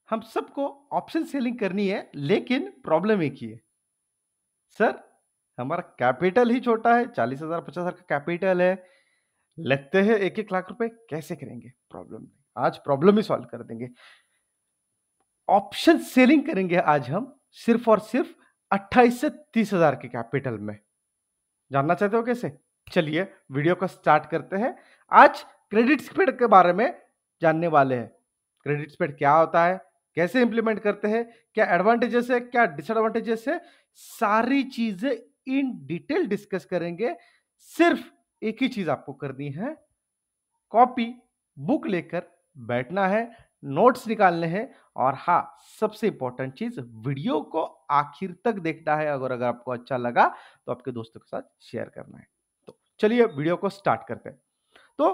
हम सबको option selling करनी है, लेकिन प्रॉब्लम एक ही है। सर, हमारा कैपिटल ही छोटा है, 40,000 50,000 का कैपिटल है, लगते हैं 1-1 लाख रुपए, कैसे करेंगे? प्रॉब्लम नहीं, आज प्रॉब्लम ही सॉल्व कर देंगे। ऑप्शन सेलिंग करेंगे आज हम सिर्फ और सिर्फ 28 से 30,000 के कैपिटल में। जानना चाहते हो कैसे? चलिए वीडियो को स्टार्ट करते हैं। आज क्रेडिट स्प्रेड के बारे में जानने वाले हैं। क्रेडिट स्प्रेड क्या होता है? कैसे इंप्लीमेंट करते हैं? क्या एडवांटेजेस है? क्या डिसएडवांटेजेस है? सारी चीजें इन डिटेल डिस्कस करेंगे। सिर्फ एक ही चीज आपको करनी है, कॉपी, बुक लेकर बैठना है, नोट्स निकालने हैं और हाँ, सबसे इंपॉर्टेंट चीज वीडियो को आखिर तक देखना है। अगर आपको अच्छा लगा तो आपके दोस्तों के साथ शेयर करना है। तो चलिए वीडियो को स्टार्ट करते हैं। तो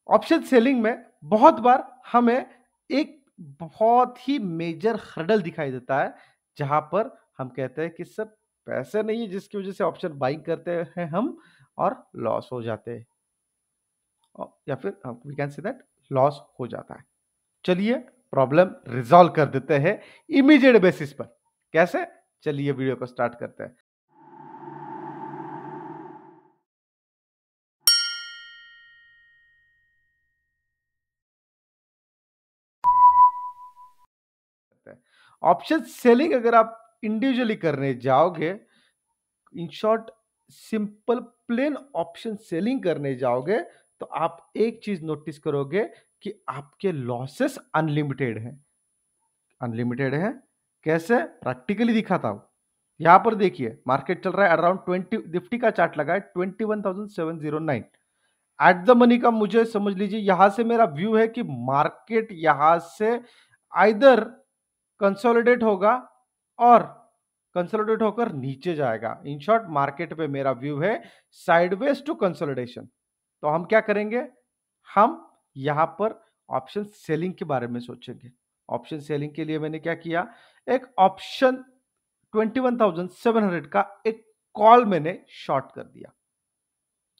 ऑप्शन सेलिंग में बहुत बार हमें एक बहुत ही मेजर हर्डल दिखाई देता है, जहां पर हम कहते हैं कि सर पैसे नहीं है, जिसकी वजह से ऑप्शन बाइंग करते हैं हम और लॉस हो जाते हैं, या फिर we can say that loss हो जाता है। चलिए प्रॉब्लम रिजॉल्व कर देते हैं इमीडिएट बेसिस पर। कैसे? चलिए वीडियो को स्टार्ट करते हैं। ऑप्शन सेलिंग अगर आप इंडिविजुअली करने जाओगे, in short simple plain option selling करने जाओगे, तो आप एक चीज नोटिस करोगे कि आपके लॉसेस अनलिमिटेड हैं। अनलिमिटेड है कैसे? प्रैक्टिकली दिखाता हूं। यहां पर देखिए मार्केट चल रहा है अराउंड 20, निफ्टी का चार्ट लगा है 21,709 एट द मनी का। मुझे समझ लीजिए यहां से मेरा व्यू है कि मार्केट यहां से आइदर कंसोलिडेट होगा और कंसोलिडेट होकर नीचे जाएगा। इन शॉर्ट मार्केट पे मेरा व्यू है साइडवेज टू कंसोलिडेशन। तो हम क्या करेंगे? हम यहां पर ऑप्शन सेलिंग के बारे में सोचेंगे। ऑप्शन सेलिंग के लिए मैंने क्या किया, एक ऑप्शन 21,700 का एक कॉल मैंने शॉर्ट कर दिया।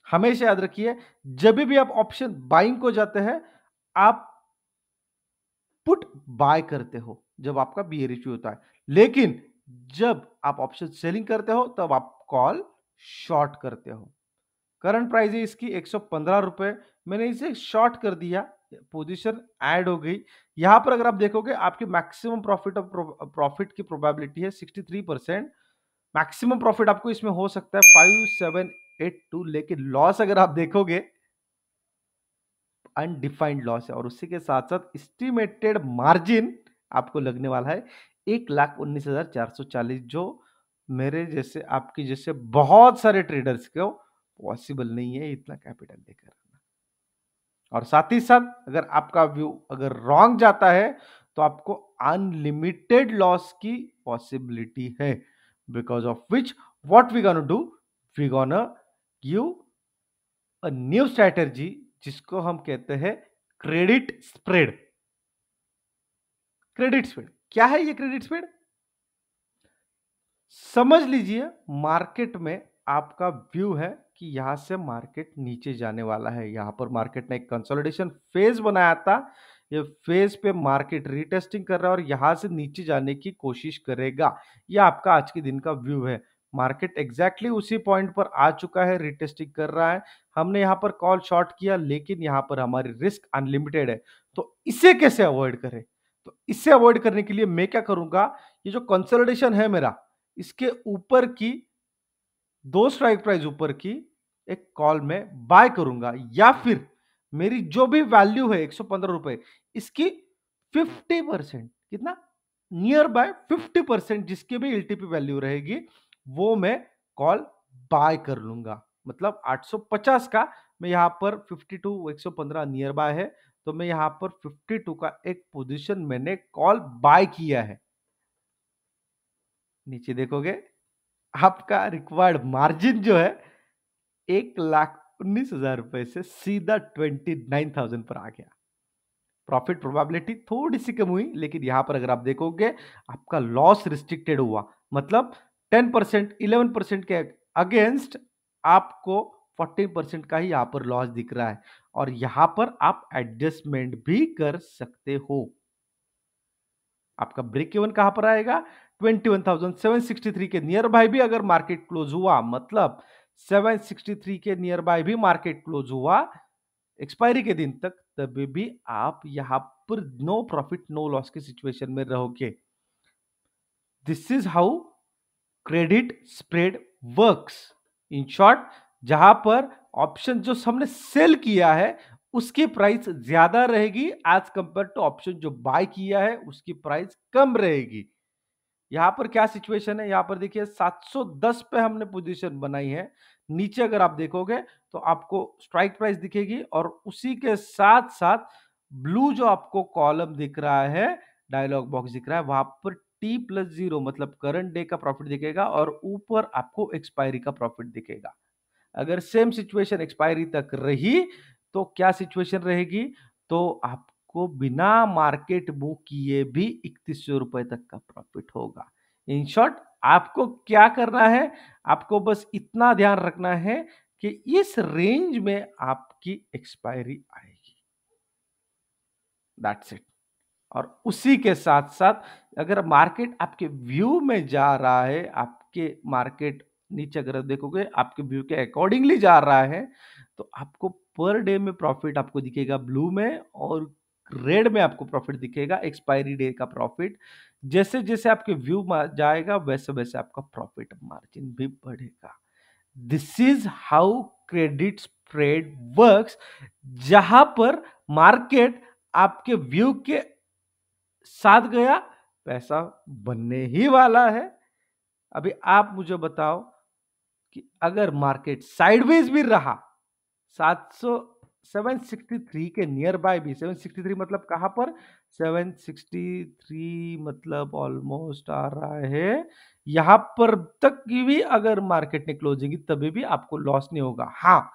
हमेशा याद रखिए, जब भी आप ऑप्शन बाइंग को जाते हैं, आप पुट बाय करते हो जब आपका बियरिश होता है, लेकिन जब आप ऑप्शन सेलिंग करते हो तब आप कॉल शॉर्ट करते हो। करंट प्राइस है इसकी 115 रुपए, मैंने इसे शॉर्ट कर दिया, पोजीशन ऐड हो गई। यहां पर अगर आप देखोगे आपकी मैक्सिमम प्रॉफिट की प्रोबेबिलिटी है 63%। मैक्सिमम प्रॉफिट आपको इसमें हो सकता है 5782, लेकिन लॉस अगर आप देखोगे अनडिफाइंड लॉस है, और उसी के साथ साथ एस्टिमेटेड मार्जिन आपको लगने वाला है 1,19,440, जो मेरे जैसे आपकी जैसे बहुत सारे ट्रेडर्स को पॉसिबल नहीं है इतना कैपिटल लेकर आना। और साथ ही साथ अगर आपका व्यू अगर रॉन्ग जाता है तो आपको अनलिमिटेड लॉस की पॉसिबिलिटी है, because of which what we gonna do, we gonna give a new strategy जिसको हम कहते हैं क्रेडिट स्प्रेड। क्रेडिट स्प्रेड क्या है? ये क्रेडिट स्प्रेड समझ लीजिए, मार्केट में आपका व्यू है कि यहां से मार्केट नीचे जाने वाला है। यहां पर मार्केट ने एक कंसोलिडेशन फेज बनाया था, ये फेज पे मार्केट रीटेस्टिंग कर रहा है और यहां से नीचे जाने की कोशिश करेगा। यह आपका आज के दिन का व्यू है। मार्केट एग्जैक्टली उसी पॉइंट पर आ चुका है, रीटेस्टिंग कर रहा है। हमने यहां पर कॉल शॉर्ट किया, लेकिन यहां पर हमारी रिस्क अनलिमिटेड है। तो इसे कैसे अवॉइड करें? तो इसे अवॉइड करने के लिए मैं क्या करूंगा, ये जो कंसोलिडेशन है मेरा, इसके ऊपर की 2 स्ट्राइक प्राइस ऊपर की एक कॉल में बाय करूंगा, या फिर मेरी जो भी वैल्यू है 115 रुपए, इसकी 50%, कितना, नियर बाय 50% जिसकी भी एलटीपी वैल्यू रहेगी, वो मैं कॉल बाय कर लूंगा। मतलब 850 का मैं यहां पर 52, 115 नियर बाय है, तो मैं यहां पर 52 का एक पोजीशन मैंने कॉल बाय किया है। नीचे देखोगे आपका रिक्वायर्ड मार्जिन जो है 1,19,000 रुपए से सीधा 29,000 पर आ गया। प्रॉफिट प्रोबेबिलिटी थोड़ी सी कम हुई, लेकिन यहां पर अगर आप देखोगे आपका लॉस रिस्ट्रिक्टेड हुआ। मतलब 10%, 11% के अगेंस्ट आपको 14% का ही यहां पर लॉस दिख रहा है, और यहां पर आप एडजस्टमेंट भी कर सकते हो। आपका ब्रेक इवन कहां पर आएगा? 21,763 के नियर बाय भी अगर मार्केट क्लोज हुआ, मतलब 763 के नियर बाय भी मार्केट क्लोज हुआ एक्सपायरी के दिन तक, तभी भी आप यहां पर नो प्रॉफिट नो लॉस की सिचुएशन में रहोगे। This is how credit spread works. In short, जहां पर ऑप्शन जो हमने सेल किया है उसकी प्राइस ज्यादा रहेगी एज कंपेयर टू ऑप्शन जो बाय किया है उसकी प्राइस कम रहेगी। यहां पर क्या सिचुएशन है, यहां पर देखिए 710 पे हमने पोजीशन बनाई है। नीचे अगर आप देखोगे तो आपको स्ट्राइक प्राइस दिखेगी और उसी के साथ साथ ब्लू जो आपको कॉलम दिख रहा है, डायलॉग बॉक्स दिख रहा है, वहां पर T+0 मतलब करंट डे का प्रॉफिट दिखेगा और ऊपर आपको एक्सपायरी का प्रॉफिट दिखेगा। अगर सेम सिचुएशन एक्सपायरी तक रही तो क्या सिचुएशन रहेगी? तो आपको बिना मार्केट मूव किए भी 3100 रुपए तक का प्रॉफिट होगा। इन शॉर्ट, आपको क्या करना है? आपको बस इतना ध्यान रखना है कि इस रेंज में आपकी एक्सपायरी आएगी। That's it. और उसी के साथ साथ अगर मार्केट आपके व्यू में जा रहा है, आपके मार्केट नीचे अगर देखोगे आपके व्यू के अकॉर्डिंगली जा रहा है, तो आपको पर डे में प्रॉफिट आपको दिखेगा ब्लू में और रेड में आपको प्रॉफिट दिखेगा एक्सपायरी डे का प्रॉफिट। जैसे जैसे आपके व्यू जाएगा वैसे वैसे आपका प्रॉफिट मार्जिन भी बढ़ेगा। This is how credit spread works, जहां पर मार्केट आपके व्यू के साथ गया, पैसा बनने ही वाला है। अभी आप मुझे बताओ कि अगर मार्केट साइडवेज भी रहा, 700 763 के नियर बाय भी, 763 मतलब कहां पर? 763 मतलब ऑलमोस्ट आ रहा है यहां पर तक की भी अगर मार्केट ने क्लोजिंग की तभी भी आपको लॉस नहीं होगा। हाँ,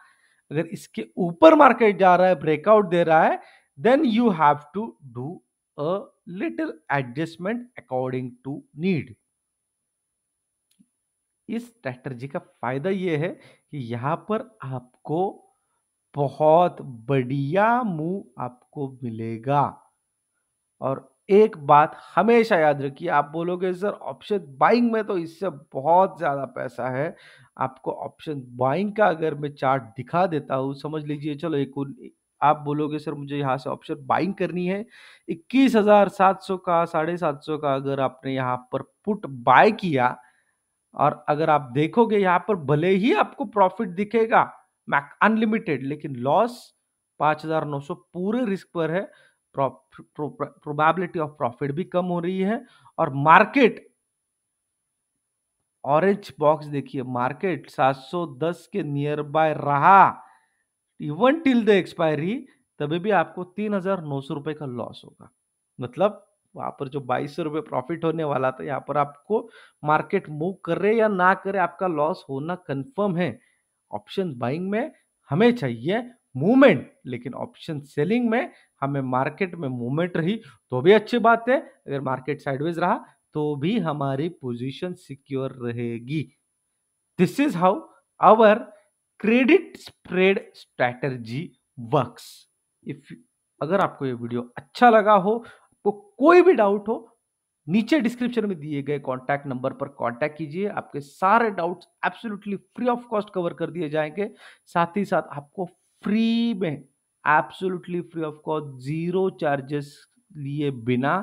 अगर इसके ऊपर मार्केट जा रहा है, ब्रेकआउट दे रहा है, then you have to do a little adjustment according to need. इस स्ट्रैटेजी का फायदा यह है कि यहां पर आपको बहुत बढ़िया मूव आपको मिलेगा। और एक बात हमेशा याद रखिए, आप बोलोगे सर ऑप्शन बाइंग में तो इससे बहुत ज्यादा पैसा है। आपको ऑप्शन बाइंग का अगर मैं चार्ट दिखा देता हूं, समझ लीजिए, चलो आप बोलोगे सर मुझे यहां से ऑप्शन बाइंग करनी है 21,700 का, 750 का अगर आपने यहां पर पुट बाय किया और अगर आप देखोगे यहां पर भले ही आपको प्रॉफिट दिखेगा अनलिमिटेड, लेकिन लॉस 5,900 पूरे रिस्क पर है। प्रोबेबिलिटी ऑफ प्रॉफिट भी कम हो रही है और मार्केट, ऑरेंज बॉक्स देखिए, मार्केट 710 के नियर बाय रहा इवन टिल द एक्सपायरी, तभी भी आपको 3,900 रुपए का लॉस होगा। मतलब वहां पर जो 2200 रुपए प्रॉफिट होने वाला था, यहाँ पर आपको मार्केट मूव करे या ना करे आपका लॉस होना कंफर्म है। ऑप्शन बाइंग में हमें चाहिए मूवमेंट, लेकिन ऑप्शन सेलिंग में हमें मार्केट में मूवमेंट रही तो भी अच्छी बात है, अगर मार्केट साइडवेज रहा तो भी हमारी पोजीशन सिक्योर रहेगी। This is how our credit spread strategy works. If अगर आपको ये वीडियो अच्छा लगा हो, आपको कोई भी डाउट हो, नीचे डिस्क्रिप्शन में दिए गए कॉन्टैक्ट नंबर पर कॉन्टैक्ट कीजिए। आपके सारे doubts absolutely free of cost cover कर दिए जाएंगे। साथ ही साथ आपको फ्री में, absolutely free of cost, zero charges लिए बिना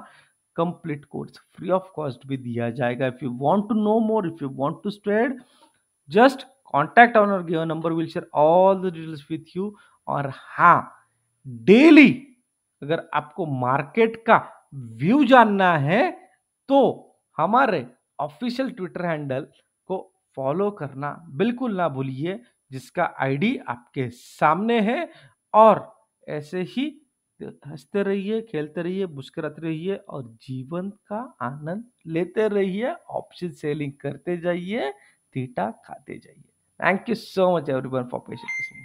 complete course free of cost भी दिया जाएगा। If you want to know more, if you want to trade, just contact on our given number, will share all the details with you. और हाँ, daily अगर आपको market का view जानना है तो हमारे ऑफिशियल ट्विटर हैंडल को फॉलो करना बिल्कुल ना भूलिए, जिसका आईडी आपके सामने है। और ऐसे ही हंसते रहिए, खेलते रहिए, मुस्कुराते रहिए और जीवन का आनंद लेते रहिए। ऑप्शन सेलिंग करते जाइए, थीटा खाते जाइए। Thank you so much everyone for patience.